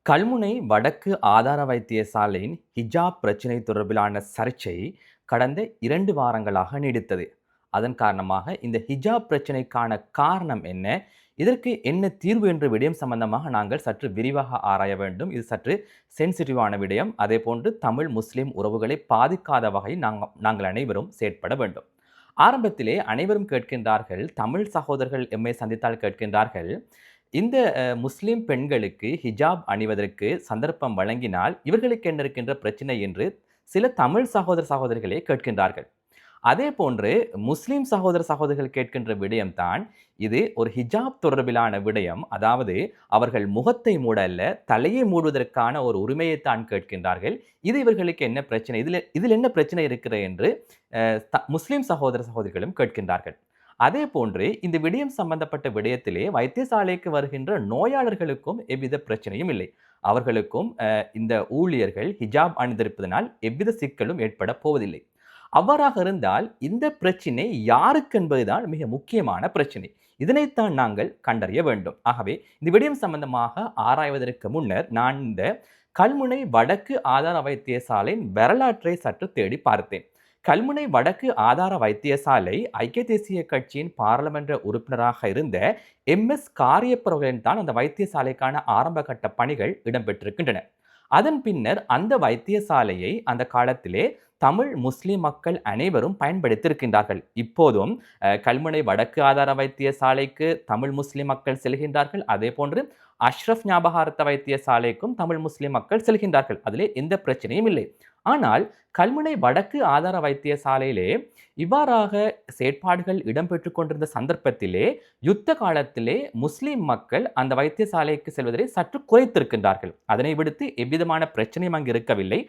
கல்முனை வடக்கு ஆதார வைத்தியசாலையின் ஹிஜாப் பிரச்சினை தொடர்பிலான சர்ச்சை கடந்த 2 வாரங்களாக நீடித்தது. அதன் காரணமாக இந்த ஹிஜாப் பிரச்சினைக்கான காரணம் என்ன? இதற்கு என்ன தீர்வு என்ற விடயம் சம்பந்தமாக நாங்கள் சற்று விரிவாக ஆராய வேண்டும். இது சற்று சென்சிட்டிவான விடயம். அதேபோன்று தமிழ் முஸ்லிம் உறவுகளை பாதிக்காத வகையில் நாங்கள் அனைவரும் செயற்பட வேண்டும். ஆரம்பத்திலே அனைவரும் கேட்கின்றார்கள், தமிழ் சகோதரர்கள் எம்மை சந்தித்தால் கேட்கின்றார்கள், இந்த முஸ்லிம் பெண்களுக்கு ஹிஜாப் அணிவதற்கு சந்தர்ப்பம் வழங்கினால் இவர்களுக்கு என்ன இருக்கின்ற பிரச்சனை என்று சில தமிழ் சகோதரிகளே கேட்கின்றார்கள். அதே போன்று முஸ்லிம் சகோதரிகள் கேட்கின்ற விடயம்தான் இது ஒரு ஹிஜாப் தொடர்பிலான விடயம். அதாவது அவர்கள் முகத்தை மூட அல்ல, தலையை மூடுவதற்கான ஒரு உரிமையைத்தான் கேட்கின்றார்கள். இது இவர்களுக்கு என்ன பிரச்சனை, இதில் என்ன பிரச்சனை இருக்கிறது என்று முஸ்லிம் சகோதரிகளும் கேட்கின்றார்கள். அதே போன்று இந்த விடயம் சம்பந்தப்பட்ட விடயத்திலே வைத்தியசாலைக்கு வருகின்ற நோயாளர்களுக்கும் எவ்வித பிரச்சனையும் இல்லை. அவர்களுக்கும் இந்த ஊழியர்கள் ஹிஜாப் அணிந்திருப்பதனால் எவ்வித சிக்கலும் ஏற்பட போவதில்லை. அவ்வாறாக இருந்தால் இந்த பிரச்சினை யாருக்கு என்பதுதான் மிக முக்கியமான பிரச்சினை. இதனைத்தான் நாங்கள் கண்டறிய வேண்டும். ஆகவே இந்த விடயம் சம்பந்தமாக ஆராய்வதற்கு முன்னர் நான் இந்த கல்முனை வடக்கு ஆதார வைத்தியசாலையின் வரலாற்றை சற்று தேடி பார்த்தேன். கல்முனை வடக்கு ஆதார வைத்தியசாலை ஐக்கிய தேசிய கட்சியின் பாராளுமன்ற உறுப்பினராக இருந்த MS காரியப்பர் அவர்களின் தான் அந்த வைத்தியசாலைக்கான ஆரம்ப கட்ட பணிகள் இடம்பெற்றிருக்கின்றன. அதன் பின்னர் அந்த வைத்தியசாலையை அந்த காலத்திலே தமிழ் முஸ்லிம் மக்கள் அனைவரும் பயன்படுத்தியிருக்கின்றார்கள். இப்போதும் கல்முனை வடக்கு ஆதார வைத்தியசாலைக்கு தமிழ் முஸ்லிம் மக்கள் செல்கின்றார்கள். அதே போன்று அஷ்ரஃப் ஞாபகார்த்த வைத்தியசாலைக்கும் தமிழ் முஸ்லிம் மக்கள் செல்கின்றார்கள். அதிலே எந்த பிரச்சனையும் இல்லை. ஆனால் கல்முனை வடக்கு ஆதார வைத்தியசாலையிலே இவ்வாறாக செயற்பாடுகள் இடம்பெற்றுக் கொண்டிருந்த சந்தர்ப்பத்திலே யுத்த காலத்திலே முஸ்லிம் மக்கள் அந்த வைத்தியசாலைக்கு செல்வதை சற்று குறைத்திருக்கின்றார்கள். அதனை விடுத்து எவ்விதமான பிரச்சனையும் அங்கு இருக்கவில்லை.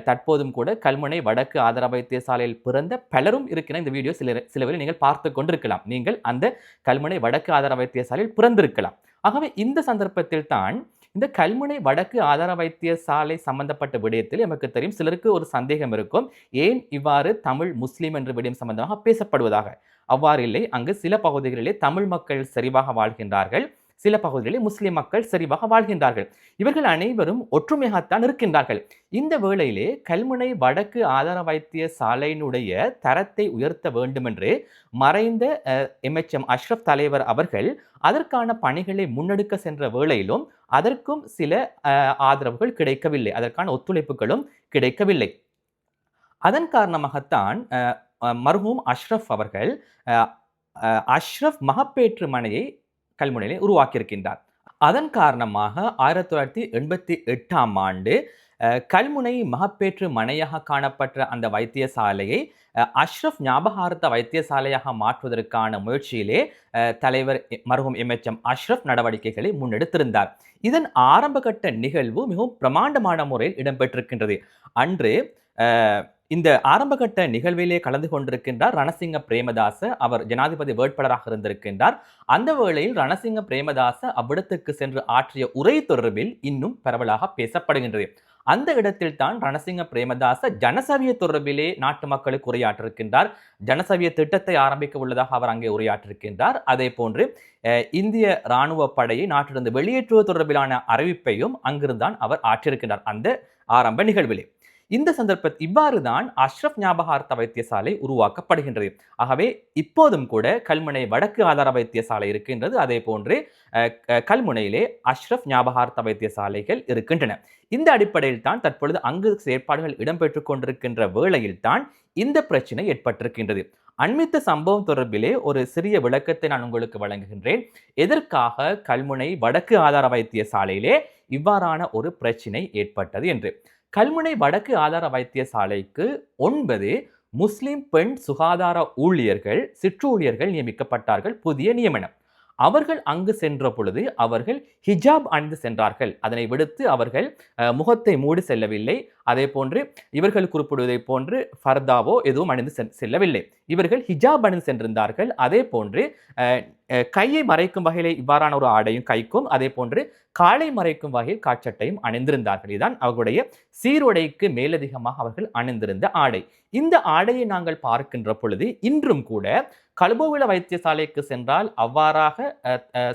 தற்போதும் கூட கல்முனை வடக்கு ஆதார வைத்தியசாலையில் பிறந்த பலரும் இருக்கிற இந்த வீடியோ சிலவரை நீங்கள் பார்த்து கொண்டிருக்கலாம். நீங்கள் அந்த கல்முனை வடக்கு ஆதார வைத்தியசாலையில் பிறந்திருக்கலாம். ஆகவே இந்த சந்தர்ப்பத்தில் தான் இந்த கல்முனை வடக்கு ஆதார வைத்தியசாலை சம்பந்தப்பட்ட விடயத்தில் நமக்கு தெரியும், சிலருக்கு ஒரு சந்தேகம் இருக்கும், ஏன் இவ்வாறு தமிழ் முஸ்லிம் என்ற விடயம் சம்பந்தமாக பேசப்படுவதாக. அவ்வாறு இல்லை. அங்கு சில பகுதிகளிலே தமிழ் மக்கள் செறிவாக வாழ்கின்றார்கள், சில பகுதிகளில் முஸ்லிம் மக்கள் செறிவாக வாழ்கின்றார்கள். இவர்கள் அனைவரும் ஒற்றுமையாகத்தான் இருக்கின்றார்கள். இந்த வேளையிலே கல்முனை வடக்கு ஆதார வைத்தியசாலையினுடைய தரத்தை உயர்த்த வேண்டும் என்று மறைந்த MHM அஷ்ரஃப் தலைவர் அவர்கள் அதற்கான பணிகளை முன்னெடுக்க சென்ற வேளையிலும் அதற்கும் சில ஆதரவுகள் கிடைக்கவில்லை, அதற்கான ஒத்துழைப்புகளும் கிடைக்கவில்லை. அதன் காரணமாகத்தான் மர்ஹூம் அஷ்ரஃப் அவர்கள் அஷ்ரஃப் மகப்பேற்று மனையை கல்முனையிலே உருவாக்கியிருக்கின்றார். அதன் காரணமாக 1988ஆம் ஆண்டு கல்முனை மகப்பேற்று மனையாக காணப்பட்ட அந்த வைத்தியசாலையை அஷ்ரஃப் ஞாபகார்த்த வைத்தியசாலையாக மாற்றுவதற்கான முயற்சியிலே தலைவர் மர்ஹூம் MHM அஷ்ரஃப் நடவடிக்கைகளை முன்னெடுத்திருந்தார். இதன் ஆரம்ப கட்ட நிகழ்வு மிகவும் பிரமாண்டமான முறையில் இடம்பெற்றிருக்கின்றது. அன்று இந்த ஆரம்பகட்ட நிகழ்விலே கலந்து கொண்டிருக்கின்றார் ரணசிங்க பிரேமதாச. அவர் ஜனாதிபதி வேட்பாளராக இருந்திருக்கின்றார். அந்த வேளையில் ரணசிங்க பிரேமதாச அவ்விடத்துக்கு சென்று ஆற்றிய உரை தொடர்பில் இன்னும் பரவலாக பேசப்படுகின்றது. அந்த இடத்தில் தான் ரணசிங்க பிரேமதாச ஜனசவிய தொடர்பிலே நாட்டு மக்களுக்கு உரையாற்றிருக்கின்றார். ஜனசவிய திட்டத்தை ஆரம்பிக்க உள்ளதாக அவர் அங்கே உரையாற்றிருக்கின்றார். அதே போன்று இந்திய இராணுவ படையை நாட்டிலிருந்து வெளியேற்றுவது தொடர்பிலான அறிவிப்பையும் அங்கிருந்தான் அவர் ஆற்றியிருக்கின்றார் அந்த ஆரம்ப நிகழ்விலே. இந்த சந்தர்ப்பத்தில் இவ்வாறு தான் அஷ்ரஃப் ஞாபகார்த்த வைத்தியசாலை உருவாக்கப்படுகின்றது. ஆகவே இப்போதும் கூட கல்முனை வடக்கு ஆதார வைத்தியசாலை இருக்கின்றது. அதே போன்று கல்முனையிலே அஷ்ரஃப் ஞாபகார்த்த வைத்தியசாலைகள் இருக்கின்றன. இந்த அடிப்படையில் தான் தற்பொழுது அங்கு செயற்பாடுகள் இடம்பெற்றுக் கொண்டிருக்கின்ற வேளையில் தான் இந்த பிரச்சனை ஏற்பட்டிருக்கின்றது. அண்மித்த சம்பவம் தொடர்பிலே ஒரு சிறிய விளக்கத்தை நான் உங்களுக்கு வழங்குகின்றேன். எதற்காக கல்முனை வடக்கு ஆதார வைத்தியசாலையிலே இவ்வாறான ஒரு பிரச்சனை ஏற்பட்டது என்று. கல்முனை வடக்கு ஆதார வைத்தியசாலைக்கு 9 முஸ்லிம் பெண் சுகாதார ஊழியர்கள், சிற்றூழியர்கள் நியமிக்கப்பட்டார்கள். புதிய நியமனம். அவர்கள் அங்கு சென்ற பொழுது அவர்கள் ஹிஜாப் அணிந்து சென்றார்கள். அதனை விடுத்து அவர்கள் முகத்தை மூடி செல்லவில்லை. அதே போன்று இவர்கள் குறிப்பிடுவதை போன்று ஃபர்தாவோ எதுவும் அணிந்து செல்லவில்லை. இவர்கள் ஹிஜாப் அணிந்து சென்றிருந்தார்கள். அதே போன்று கையை மறைக்கும் வகையிலே இவ்வாறான ஒரு ஆடையும் கைக்கும், அதே போன்று காலை மறைக்கும் வகையில் காட்சட்டையும் அணிந்திருந்தார்கள். இதுதான் அவர்களுடைய சீருடைக்கு மேலதிகமாக அவர்கள் அணிந்திருந்த ஆடை. இந்த ஆடையை நாங்கள் பார்க்கின்ற பொழுது இன்றும் கூட கல்போவில வைத்தியசாலைக்கு சென்றால் அவ்வாறாக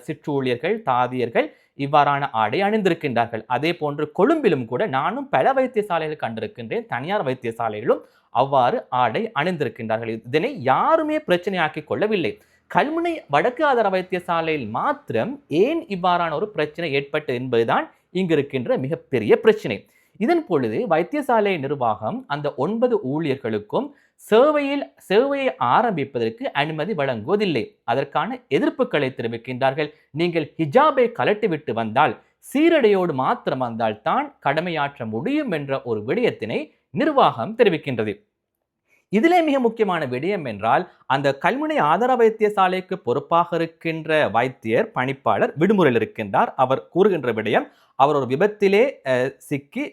சிற்றூழியர்கள், தாதியர்கள் இவ்வாறான ஆடை அணிந்திருக்கின்றார்கள். அதே போன்று கொழும்பிலும் கூட நானும் பல வைத்தியசாலைகள் கண்டிருக்கின்றேன், தனியார் வைத்தியசாலைகளும் அவ்வாறு ஆடை அணிந்திருக்கின்றார்கள். இதனை யாருமே பிரச்சனையாக்கிக் கொள்ளவில்லை. கல்முனை வடக்கு ஆதார வைத்தியசாலையில் மாத்திரம் ஏன் இவ்வாறான ஒரு பிரச்சனை ஏற்பட்டு என்பதுதான் இங்கு இருக்கின்ற மிகப்பெரிய பிரச்சனை. இதன் பொழுது வைத்தியசாலை நிர்வாகம் அந்த 9 ஊழியர்களுக்கும் சேவையை ஆரம்பிப்பதற்கு அனுமதி வழங்குவதில்லை. அதற்கான எதிர்ப்புகளை தெரிவிக்கின்றார்கள். நீங்கள் ஹிஜாபை கலட்டிவிட்டு வந்தால், சீரடையோடு மாத்திரம் வந்தால் தான் கடமையாற்ற முடியும் என்ற ஒரு விடயத்தினை நிர்வாகம் தெரிவிக்கின்றது. இதிலே மிக முக்கியமான விடயம் என்றால், அந்த கல்முனை ஆதார வைத்தியசாலைக்கு பொறுப்பாக இருக்கின்ற வைத்தியர் பணிப்பாளர் விடுமுறையில் இருக்கின்றார். அவர் கூறுகின்ற விடயம், அவர் ஒரு விபத்திலே சிக்கி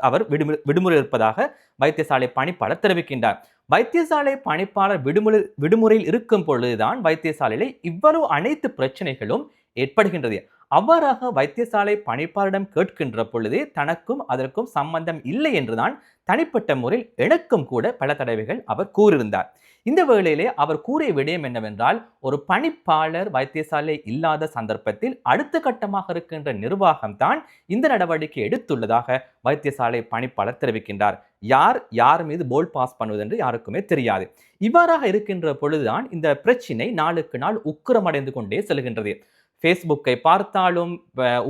அவர் விடுமுறை இருப்பதாக வைத்தியசாலை பணிப்பாளர் தெரிவிக்கின்றார். வைத்தியசாலை பணிப்பாளர் விடுமுறையில் இருக்கும் பொழுதுதான் வைத்தியசாலையில் இவ்வளவு அனைத்து பிரச்சனைகளும் ஏற்படுகின்றது. அவ்வாறாக வைத்தியசாலை பணிப்பாளரிடம் கேட்கின்ற பொழுது தனக்கும் அதற்கும் சம்பந்தம் இல்லை என்றுதான் தனிப்பட்ட முறையில் எனக்கும் கூட பல தடவைகள் அவர் கூறியிருந்தார். இந்த வேளையிலே அவர் கூறிய விடயம் என்னவென்றால், ஒரு பணிப்பாளர் வைத்தியசாலை இல்லாத சந்தர்ப்பத்தில் அடுத்த கட்டமாக இருக்கின்ற நிர்வாகம் தான் இந்த நடவடிக்கை எடுத்துள்ளதாக வைத்தியசாலை பணிப்பாளர் தெரிவிக்கின்றார். யார் மீது போல் பாஸ் பண்ணுவது என்று யாருக்குமே தெரியாது. இவ்வாறாக இருக்கின்ற பொழுதுதான் இந்த பிரச்சினை நாளுக்கு நாள் உக்கிரமடைந்து கொண்டே செல்கின்றது. ஃபேஸ்புக்கை பார்த்தாலும்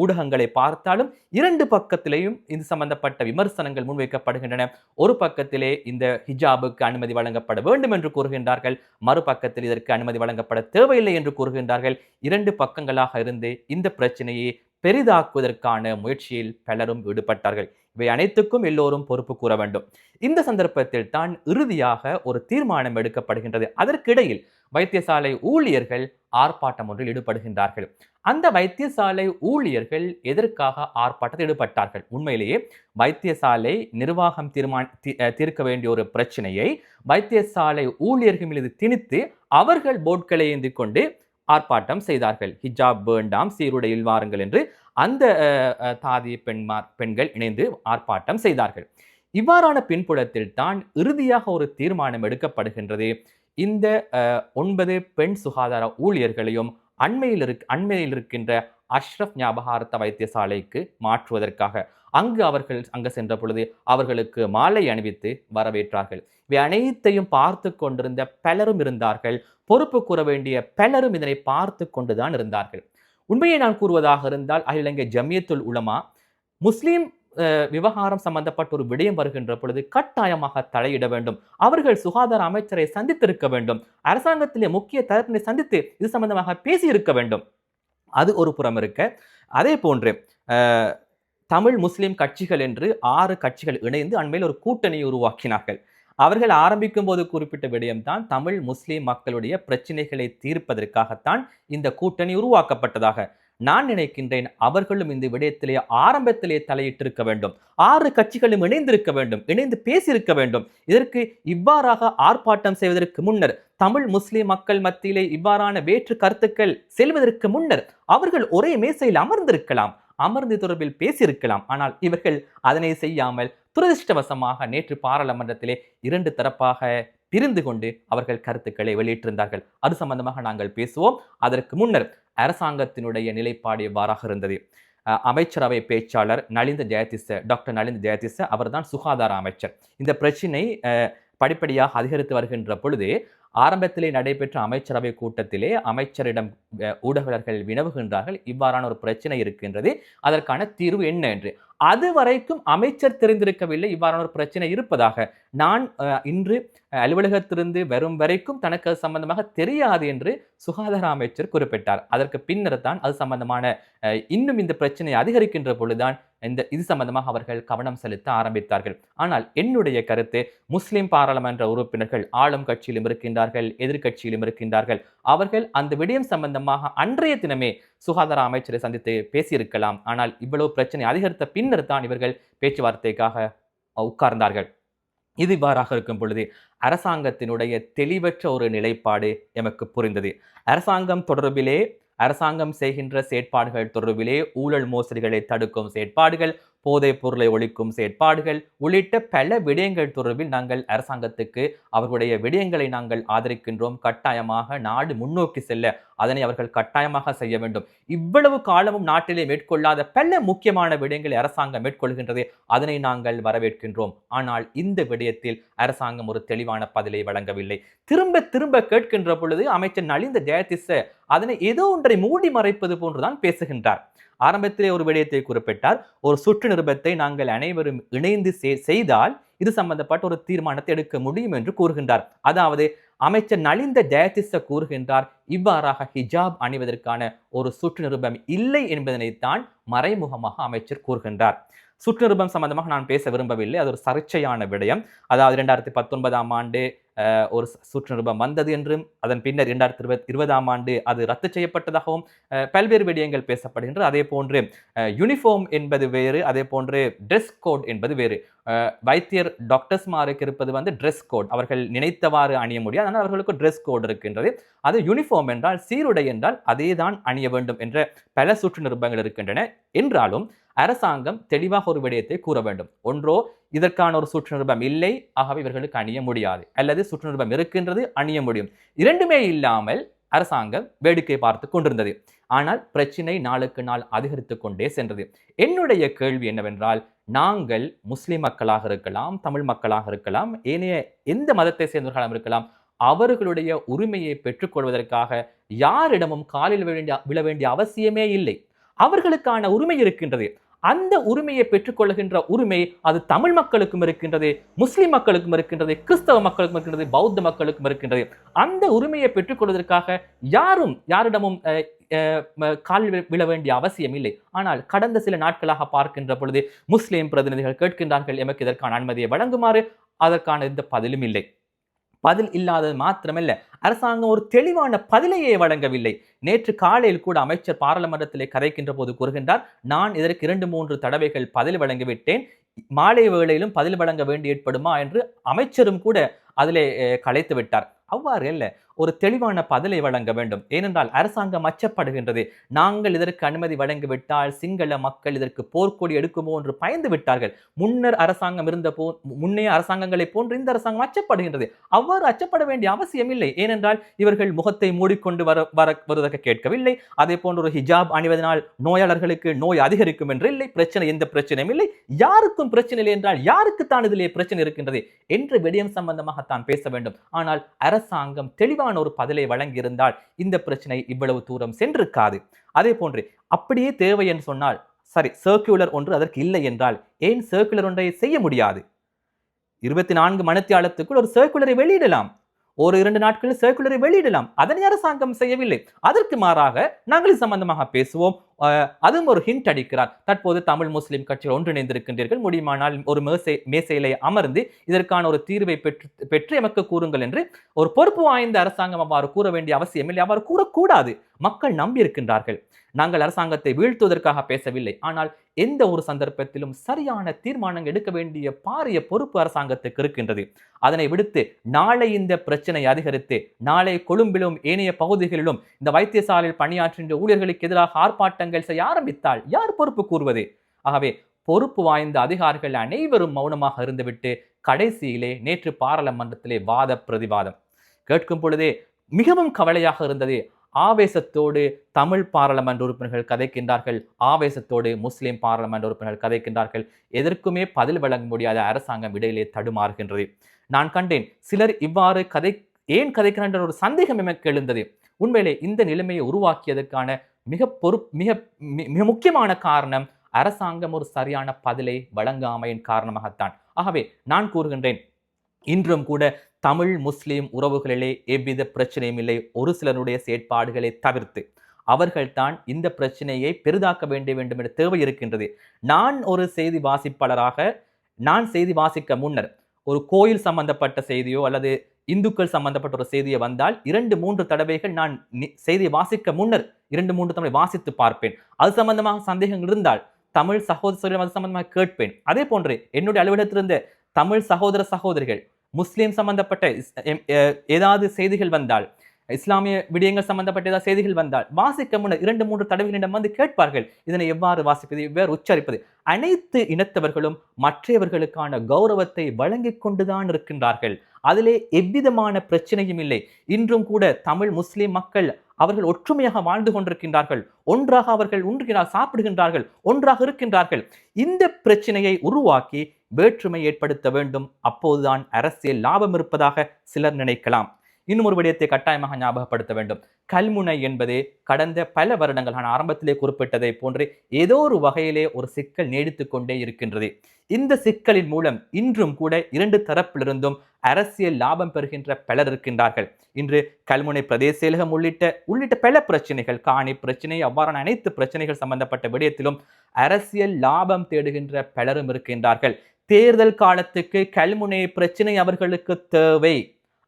ஊடகங்களை பார்த்தாலும் இரண்டு பக்கத்திலேயும் இது சம்பந்தப்பட்ட விமர்சனங்கள் முன்வைக்கப்படுகின்றன. ஒரு பக்கத்திலே இந்த ஹிஜாபுக்கு அனுமதி வழங்கப்பட வேண்டும் என்று கூறுகின்றார்கள், மறுபக்கத்தில் இதற்கு அனுமதி வழங்கப்பட தேவையில்லை என்று கூறுகின்றார்கள். இரண்டு பக்கங்களாக இருந்து இந்த பிரச்சனையை பெரிதாக்குவதற்கான முயற்சியில் பலரும் ஈடுபட்டார்கள். இவை அனைத்துக்கும் எல்லோரும் பொறுப்பு கூற வேண்டும். இந்த சந்தர்ப்பத்தில் தான் இறுதியாக ஒரு தீர்மானம் எடுக்கப்படுகின்றது. அதற்கிடையில் வைத்தியசாலை ஊழியர்கள் ஆர்ப்பாட்டம் ஒன்றில் ஈடுபடுகின்றார்கள். அந்த வைத்தியசாலை ஊழியர்கள் எதற்காக ஆர்ப்பாட்டத்தில் ஈடுபட்டார்கள்? உண்மையிலேயே வைத்தியசாலை நிர்வாகம் தீர்க்க வேண்டிய ஒரு பிரச்சனையை வைத்தியசாலை ஊழியர்கள் மீது திணித்து அவர்கள் போர்ட்களை ஏந்தி கொண்டு ஆர்ப்பாட்டம் செய்தார்கள். ஹிஜாப் வேண்டாம், சீருடையில் வாருங்கள் என்று அந்த தாதி பெண்கள் இணைந்து ஆர்ப்பாட்டம் செய்தார்கள். இவ்வாறான பின்புலத்தில் தான் இறுதியாக ஒரு தீர்மானம் எடுக்கப்படுகின்றது. இந்த 9 பெண் சுகாதார ஊழியர்களையும் அண்மையில் இருக்கின்ற அஷ்ரப் ஞாபகார்த்த வைத்தியசாலைக்கு மாற்றுவதற்காக அங்கு சென்ற பொழுது அவர்களுக்கு மாலை அணிவித்து வரவேற்றார்கள். இவை அனைத்தையும் பார்த்து கொண்டிருந்த பலரும் இருந்தார்கள். பொறுப்பு கூற வேண்டிய பலரும் இதனை பார்த்து கொண்டுதான் இருந்தார்கள். உண்மையை நான் கூறுவதாக இருந்தால், அகில இலங்கை ஜமியத்துல் உலமா முஸ்லீம் விவகாரம் சம்பந்தப்பட்ட ஒரு விடயம் வருகின்ற பொழுது கட்டாயமாக தலையிட வேண்டும். அவர்கள் சுகாதார அமைச்சரை சந்தித்திருக்க வேண்டும். அரசாங்கத்திலே முக்கிய தரப்பினை சந்தித்து இது சம்பந்தமாக பேசி இருக்க வேண்டும். அது ஒரு புறம் இருக்க, அதே போன்று தமிழ் முஸ்லிம் கட்சிகள் என்று 6 கட்சிகள் இணைந்து அண்மையில் ஒரு கூட்டணி உருவாக்கினார்கள். அவர்கள் ஆரம்பிக்கும் போது குறிப்பிட்ட விடயம்தான், தமிழ் முஸ்லிம் மக்களுடைய பிரச்சனைகளை தீர்ப்பதற்காகத்தான் இந்த கூட்டணி உருவாக்கப்பட்டதாக. நான் நினைக்கின்றேன் அவர்களும் இந்த விடயத்திலே ஆரம்பத்திலே தலையிட்டிருக்க வேண்டும். 6 கட்சிகளும் இணைந்திருக்க வேண்டும், இணைந்து பேசியிருக்க வேண்டும். இதற்கு இவ்வாறாக ஆர்ப்பாட்டம் செய்வதற்கு முன்னர், தமிழ் முஸ்லிம் மக்கள் மத்தியிலே இவ்வாறான வேற்று கருத்துக்கள் செல்வதற்கு முன்னர் அவர்கள் ஒரே மேசையில் அமர்ந்திருக்கலாம், அமர்ந்து தொடர்பில் பேசியிருக்கலாம். ஆனால் இவர்கள் அதனை செய்யாமல் துரதிருஷ்டவசமாக நேற்று பாராளுமன்றத்திலே 2 தரப்பாக பிரிந்து கொண்டு அவர்கள் கருத்துக்களை வெளியிட்டிருந்தார்கள். அது சம்பந்தமாக நாங்கள் பேசுவோம். அதற்கு முன்னர் அரசாங்கத்தினுடைய நிலைப்பாடு எவ்வாறாக இருந்தது? அமைச்சரவை பேச்சாளர் டாக்டர் நலிந்த ஜெயதிச அவர்தான் சுகாதார அமைச்சர். இந்த பிரச்சினை படிப்படியாக அதிகரித்து வருகின்ற பொழுது ஆரம்பத்திலே நடைபெற்ற அமைச்சரவை கூட்டத்திலே அமைச்சரிடம் ஊடகர்கள் வினவுகின்றார்கள், இவ்வாறான ஒரு பிரச்சனை இருக்கின்றது, அதற்கான தீர்வு என்ன என்று. அதுவரைக்கும் அமைச்சர் தெரிந்திருக்கவில்லை இவ்வாறான ஒரு பிரச்சனை இருப்பதாக. நான் இன்று அலுவலகத்திலிருந்து வரும் வரைக்கும் தனக்கு அது சம்பந்தமாக தெரியாது என்று சுகாதார அமைச்சர் குறிப்பிட்டார். அதற்கு பின்னர் தான் அது சம்பந்தமான இன்னும் இந்த பிரச்சனை அதிகரிக்கின்ற பொழுதுதான் இது சம்பந்தமாக அவர்கள் கவனம் செலுத்த ஆரம்பித்தார்கள். ஆனால் என்னுடைய கருத்து, முஸ்லிம் பாராளுமன்ற உறுப்பினர்கள் ஆளும் கட்சியிலும் இருக்கின்றார்கள், எதிர்கட்சியிலும் இருக்கின்றார்கள். அவர்கள் அந்த விடயம் சம்பந்தமாக அன்றைய தினமே சுகாதார அமைச்சரை சந்தித்து பேசியிருக்கலாம். ஆனால் இவ்வளவு பிரச்சனை அதிகரித்த பின்னர் தான் இவர்கள் பேச்சுவார்த்தைக்காக உட்கார்ந்தார்கள். இது இவ்வாறாக இருக்கும் பொழுது அரசாங்கத்தினுடைய தெளிவற்ற ஒரு நிலைப்பாடு எமக்கு புரிந்தது. அரசாங்கம் செய்கின்ற செயற்பாடுகள் தொடர்பிலே ஊழல் மோசடிகளை தடுக்கும் செயற்பாடுகள், போதைப் பொருளை ஒழிக்கும் செயற்பாடுகள் உள்ளிட்ட பல விடயங்கள் தொடர்பில் நாங்கள் அரசாங்கத்துக்கு அவர்களுடைய விடயங்களை நாங்கள் ஆதரிக்கின்றோம். கட்டாயமாக நாடு முன்னோக்கி செல்ல அதனை அவர்கள் கட்டாயமாக செய்ய வேண்டும். இவ்வளவு காலமும் நாட்டிலே மேற்கொள்ளாத பல முக்கியமான விடயங்களை அரசாங்கம் மேற்கொள்கின்றது. அதனை நாங்கள் வரவேற்கின்றோம். ஆனால் இந்த விடயத்தில் அரசாங்கம் ஒரு தெளிவான பதிலை வழங்கவில்லை. திரும்ப திரும்ப கேட்கின்ற பொழுது அமைச்சர் நலிந்த ஜெயதிஸ அதனை ஏதோ ஒன்றை மூடி மறைப்பது போன்றுதான் பேசுகின்றார். ஆரம்பத்திலே ஒரு விடயத்தை குறிப்பிட்டார். ஒரு சுற்று நிருபத்தை நாங்கள் அனைவரும் இணைந்து செய்தால் இது சம்பந்தப்பட்ட ஒரு தீர்மானத்தை எடுக்க முடியும் என்று கூறுகின்றார். அதாவது அமைச்சர் நலிந்த ஜெயதிஸ கூறுகின்றார், இவ்வாறாக ஹிஜாப் அணிவதற்கான ஒரு சுற்று நிருபம் இல்லை என்பதனைத்தான் மறைமுகமாக அமைச்சர் கூறுகின்றார். சுற்று நிருபம் சம்பந்தமாக நான் பேச விரும்பவில்லை. அது ஒரு சர்ச்சையான விடயம். அதாவது 2019ஆம் ஆண்டு ஒரு சுற்று நிருபம் வந்தது என்றும் அதன் பின்னர் 2020ஆம் ஆண்டு அது ரத்து செய்யப்பட்டதாகவும் பல்வேறு விடயங்கள் பேசப்படுகின்றது. அதே போன்று யூனிஃபார்ம் என்பது வேறு, அதே போன்று ட்ரெஸ் கோட் என்பது வேறு. வைத்தியர் டாக்டர்ஸ்மாருக்கு இருப்பது ட்ரெஸ் கோட். அவர்கள் நினைத்தவாறு அணிய முடியாது. ஆனால் அவர்களுக்கு ட்ரெஸ் கோட் இருக்கின்றது. அது யூனிஃபார்ம் என்றால் சீருடை என்றால் அதே தான் அணிய வேண்டும் என்ற பல சுற்று நிருபங்கள் இருக்கின்றன. என்றாலும் அரசாங்கம் தெளிவாக ஒரு விடயத்தை கூற வேண்டும். ஒன்றோ இதற்கான ஒரு சுற்று நிருபம் இல்லை, ஆகவே இவர்களுக்கு அணிய முடியாது, அல்லது சுற்று நிருபம் இருக்கின்றது, அணிய முடியும். இரண்டுமே இல்லாமல் அரசாங்கம் வேடிக்கை பார்த்து கொண்டிருந்தது. ஆனால் பிரச்சினை நாளுக்கு நாள் அதிகரித்துக் கொண்டே சென்றது. என்னுடைய கேள்வி என்னவென்றால், நாங்கள் முஸ்லிம் மக்களாக இருக்கலாம், தமிழ் மக்களாக இருக்கலாம், ஏனைய எந்த மதத்தை சேர்ந்தவர்களாக இருக்கலாம், அவர்களுடைய உரிமையை பெற்றுக்கொள்வதற்காக யாரிடமும் காலில் விழ வேண்டிய அவசியமே இல்லை. அவர்களுக்கான உரிமை இருக்கின்றது. அந்த உரிமையை பெற்றுக்கொள்கின்ற உரிமை அது தமிழ் மக்களுக்கும் இருக்கின்றது, முஸ்லிம் மக்களுக்கும் இருக்கின்றது, கிறிஸ்தவ மக்களுக்கும் இருக்கின்றது, பௌத்த மக்களுக்கும் இருக்கின்றது. அந்த உரிமையை பெற்றுக்கொள்வதற்காக யாரிடமும் காலில் விழ வேண்டிய அவசியம் இல்லை. ஆனால் கடந்த சில நாட்களாக பார்க்கின்ற பொழுது முஸ்லிம் பிரதிநிதிகள் கேட்கின்றார்கள், எமக்கு இதற்கான அனுமதியை வழங்குமாறு. அதற்கான எந்த பதிலும் இல்லை. பதில் இல்லாதது மாத்திரமல்ல, அரசாங்கம் ஒரு தெளிவான பதிலையே வழங்கவில்லை. நேற்று காலையில் கூட அமைச்சர் பாராளுமன்றத்திலே கதைக்கின்ற போது கூறுகின்றார், நான் இதற்கு 2-3 தடவைகள் பதில் வழங்கிவிட்டேன், மாலை வேளையிலும் பதில் வழங்க வேண்டி ஏற்படுமா என்று அமைச்சரும் கூட அதிலே கலைத்து விட்டார். அவ்வாறு அல்ல, ஒரு தெளிவான பதிலை வழங்க வேண்டும். ஏனென்றால் அரசாங்கம் அச்சப்படுகின்றது. நாங்கள் இதற்கு அனுமதி வழங்கிவிட்டால் சிங்கள மக்கள் இதற்கு போர்க்கொடி எடுக்குமோ என்று பயந்து விட்டார்கள். முன்னர் அரசாங்கம் முன்னைய அரசாங்கங்களை போன்று இந்த அரசாங்கம் அச்சப்படுகின்றது. அவ்வாறு அச்சப்பட வேண்டிய அவசியம் இல்லை. ஏனென்றால் இவர்கள் முகத்தை மூடிக்கொண்டு வருவதற்கு கேட்கவில்லை. அதே போன்று ஒரு ஹிஜாப் அணிவதனால் நோயாளர்களுக்கு நோய் அதிகரிக்கும் என்று இல்லை. பிரச்சனை எந்த பிரச்சனையும் இல்லை. யாருக்கும் பிரச்சனை இல்லை என்றால் யாருக்குத்தான் இதிலே பிரச்சனை இருக்கின்றது என்ற விடயம் சம்பந்தமாகத்தான் பேச வேண்டும். ஆனால் அரசாங்கம் தெளிவான ஒரு பதிலை வழங்கியிருந்தால் இந்த பிரச்சனை இவ்வளவு தூரம் சென்றிருக்காது. அதே போன்று அப்படியே தேவை என்று சொன்னால் சரி, சர்க்குலர் ஒன்று அதற்கு இல்லை என்றால் ஏன் சர்க்குலர் ஒன்றை செய்ய முடியாது? 24 மணித்தியாலத்துக்குள் ஒரு சர்க்குலரை வெளியிடலாம். ஒரு 2 நாட்களில் சர்க்குலரை வெளியிடலாம். அதனை அரசாங்கம் செய்யவில்லை. அதற்கு மாறாக நாங்கள் இது சம்பந்தமாக பேசுவோம். அதுவும் ஒரு ஹிண்ட் அடிக்கிறார். தற்போது தமிழ் முஸ்லிம் கட்சிகள் ஒன்றிணைந்திருக்கின்றீர்கள், முடியுமானால் ஒரு மேசையிலே அமர்ந்து இதற்கான ஒரு தீர்வை பெற்று எமக்கு கூறுங்கள் என்று ஒரு பொறுப்பு வாய்ந்த அரசாங்கம் அவ்வாறு கூற வேண்டிய அவசியம் இல்லை. அவ்வாறு கூறக்கூடாது. மக்கள் நம்பி இருக்கின்றார்கள். நாங்கள் அரசாங்கத்தை வீழ்த்துவதற்காக பேசவில்லை. ஆனால் எந்த ஒரு சந்தர்ப்பத்திலும் சரியான தீர்மானம் எடுக்க வேண்டிய பாரிய பொறுப்பு அரசாங்கத்துக்கு இருக்கின்றது. அதனை விடுத்து நாளை இந்த பிரச்சனை அதிகரித்து நாளை கொழும்பிலும் ஏனைய பகுதிகளிலும் இந்த வைத்தியசாலையில் பணியாற்றுகின்ற ஊழியர்களுக்கு எதிராக ஆர்ப்பாட்டங்கள் செய்ய ஆரம்பித்தால் யார் பொறுப்பு கூறுவது? ஆகவே பொறுப்பு வாய்ந்த அதிகாரிகள் அனைவரும் மௌனமாக இருந்துவிட்டு கடைசியிலே நேற்று பாராளுமன்றத்திலே வாத பிரதிவாதம் கேட்கும் பொழுதே மிகவும் கவலையாக இருந்தது. ஆவேசத்தோடு தமிழ் பாராளுமன்ற உறுப்பினர்கள் கதைக்கின்றார்கள், ஆவேசத்தோடு முஸ்லிம் பாராளுமன்ற உறுப்பினர்கள் கதைக்கின்றார்கள். எதற்குமே பதில் வழங்க முடியாத அரசாங்கம் இடையிலே தடுமாறுகின்றது. நான் கண்டேன் சிலர் இவ்வாறு ஏன் கதைக்கின்ற ஒரு சந்தேகம் எனக்கு எழுந்தது. உண்மையிலே இந்த நிலைமையை உருவாக்கியதற்கான மிக முக்கியமான காரணம் அரசாங்கம் ஒரு சரியான பதிலை வழங்காமையின் காரணமாகத்தான். ஆகவே நான் கூறுகின்றேன், இன்றும் கூட தமிழ் முஸ்லிம் உறவுகளிலே எவ்வித பிரச்சனையும் இல்லை. ஒரு சிலருடைய செயற்பாடுகளை தவிர்த்து அவர்கள்தான் இந்த பிரச்சனையை பெரிதாக்க வேண்டும் என்ற தேவை இருக்கின்றது. நான் ஒரு செய்தி வாசிப்பாளராக நான் செய்தி வாசிக்க முன்னர் ஒரு கோயில் சம்பந்தப்பட்ட செய்தியோ அல்லது இந்துக்கள் சம்பந்தப்பட்ட ஒரு செய்தியை வந்தால் 2-3 தடவைகள் நான் செய்தியை வாசிக்க முன்னர் 2-3 தடவை வாசித்து பார்ப்பேன். அது சம்பந்தமாக சந்தேகங்கள் இருந்தால் தமிழ் சகோதரர்கள் அது சம்பந்தமாக கேட்பேன். அதே போன்று என்னுடைய அலுவலகத்திலிருந்து தமிழ் சகோதர சகோதரிகள் முஸ்லிம் சம்பந்தப்பட்ட ஏதாவது செய்திகள் வந்தால் இஸ்லாமிய விடயங்கள் சம்பந்தப்பட்ட ஏதாவது செய்திகள் வந்தால் வாசிக்க முன்னர் 2-3 தடவைகளிடம் வந்து கேட்பார்கள். இதனை எவ்வாறு வாசிப்பது, எவ்வாறு உச்சரிப்பது. அனைத்து இனத்தவர்களும் மற்றவர்களுக்கான கௌரவத்தை வழங்கிக் கொண்டுதான் இருக்கின்றார்கள். அதிலே எவ்விதமான பிரச்சனையும் இல்லை. இன்றும் கூட தமிழ் முஸ்லிம் மக்கள் அவர்கள் ஒற்றுமையாக வாழ்ந்து கொண்டிருக்கின்றார்கள். ஒன்றாக அவர்கள் உண்கிறார், சாப்பிடுகின்றார்கள், ஒன்றாக இருக்கின்றார்கள். இந்த பிரச்சனையை உருவாக்கி வேற்றுமை ஏற்படுத்த வேண்டும். அப்போதுதான் அரசியல் லாபம் இருப்பதாக சிலர் நினைக்கலாம். இன்னும் ஒரு விடயத்தை கட்டாயமாக ஞாபகப்படுத்த வேண்டும். கல்முனை என்பதே கடந்த பல வருடங்கள், நான் ஆரம்பத்திலே குறிப்பிட்டதை போன்று ஏதோ ஒரு வகையிலே ஒரு சிக்கல் நீடித்துக் கொண்டே இருக்கின்றது. இந்த சிக்கலின் மூலம் இன்றும் கூட 2 தரப்பிலிருந்தும் அரசியல் லாபம் பெறுகின்ற பலர் இருக்கின்றார்கள். இன்று கல்முனை பிரதேச செயலகம் உள்ளிட்ட பல பிரச்சனைகள், காணி பிரச்சனை, அவ்வாறான அனைத்து பிரச்சனைகள் சம்பந்தப்பட்ட விடயத்திலும் அரசியல் லாபம் தேடுகின்ற பலரும் இருக்கின்றார்கள். தேர்தல் காலத்துக்கு கல்முனை பிரச்சனை அவர்களுக்கு தேவை.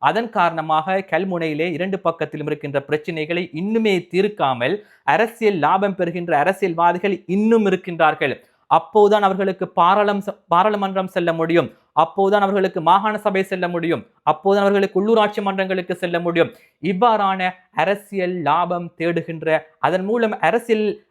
அதன் காரணமாக கல்முனையிலே 2 பக்கத்திலும் இருக்கின்ற பிரச்சனைகளை இன்னுமே தீர்க்காமல் அரசியல் லாபம் பெறுகின்ற அரசியல்வாதிகள் இன்னும் இருக்கின்றார்கள். அப்போதுதான் அவர்களுக்கு பாராளுமன்றம் செல்ல முடியும். அப்போதுதான் அவர்களுக்கு மாகாண சபை செல்ல முடியும். அப்போதுதான் அவர்களுக்கு உள்ளூராட்சி மன்றங்களுக்கு செல்ல முடியும். இவ்வாறான அரசியல் லாபம் தேடுகின்ற, அதன் மூலம்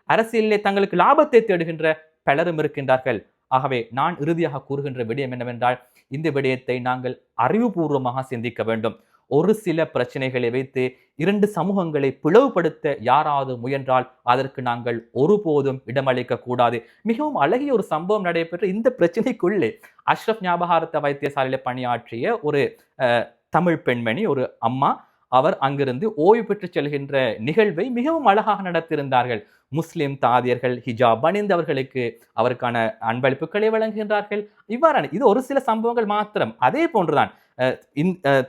அரசியலிலே தங்களுக்கு லாபத்தை தேடுகின்ற பலரும் இருக்கின்றார்கள். ஆகவே நான் இறுதியாக கூறுகின்ற விடயம் என்னவென்றால், இந்த விடயத்தை நாங்கள் அறிவுபூர்வமாக சிந்திக்க வேண்டும். ஒரு சில பிரச்சனைகளை வைத்து 2 சமூகங்களை பிளவுபடுத்த யாராவது முயன்றால் அதற்கு நாங்கள் ஒருபோதும் இடமளிக்க கூடாது. மிகவும் அழகிய ஒரு சம்பவம் நடைபெற்ற இந்த பிரச்சனைக்குள்ளே அஷ்ரப் ஞாபகார்த்த வைத்தியசாலையில் பணியாற்றிய ஒரு தமிழ் பெண்மணி, ஒரு அம்மா, அவர் அங்கிருந்து ஓய்வு பெற்று செல்கின்ற நிகழ்வை மிகவும் அழகாக நடத்தியிருந்தார்கள். முஸ்லிம் தாதியர்கள் ஹிஜாப் அணிந்து அவருக்கான அன்பளிப்புகளை வழங்குகின்றார்கள். இவ்வாறான இது ஒரு சில சம்பவங்கள் மாத்திரம். அதே போன்றுதான்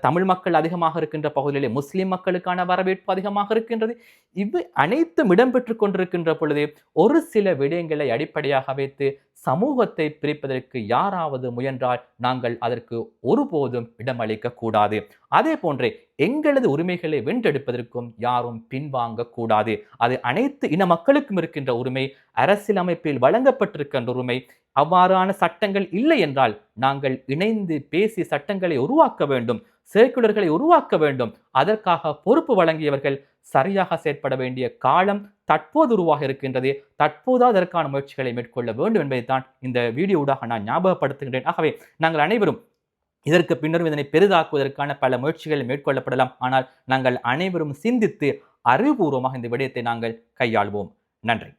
தமிழ் மக்கள் அதிகமாக இருக்கின்ற பகுதியிலே முஸ்லிம் மக்களுக்கான வரவேற்பு அதிகமாக இருக்கின்றது. இவை அனைத்தும் இடம்பெற்றுக் கொண்டிருக்கின்ற பொழுது ஒரு சில விடயங்களை அடிப்படையாக வைத்து சமூகத்தை பிரிப்பதற்கு யாராவது முயன்றால் நாங்கள் அதற்கு ஒருபோதும் இடமளிக்க கூடாது. அதே போன்றே எங்களது உரிமைகளை வென்றெடுப்பதற்கும் யாரும் பின்வாங்க கூடாது. அது அனைத்து இன மக்களுக்கும் இருக்கின்ற உரிமை, அரசியலமைப்பில் வழங்கப்பட்டிருக்கின்ற உரிமை. அவ்வாறான சட்டங்கள் இல்லை என்றால் நாங்கள் இணைந்து பேசி சட்டங்களை உருவாக்க வேண்டும், சர்க்குலர்களை உருவாக்க வேண்டும். அதற்காக பொறுப்பு வழங்கியவர்கள் சரியாக செயற்பட வேண்டிய காலம் தற்போது உருவாக இருக்கின்றது. தற்போது அதற்கான முயற்சிகளை மேற்கொள்ள வேண்டும் என்பதைத்தான் இந்த வீடியோவாக நான் ஞாபகப்படுத்துகின்றேன். ஆகவே நாங்கள் அனைவரும் இதற்கு பின்னரும் இதனை பெரிதாக்குவதற்கான பல முயற்சிகள் மேற்கொள்ளப்படலாம். ஆனால் நாங்கள் அனைவரும் சிந்தித்து அறிவுபூர்வமாக இந்த விடயத்தை நாங்கள் கையாள்வோம். நன்றி.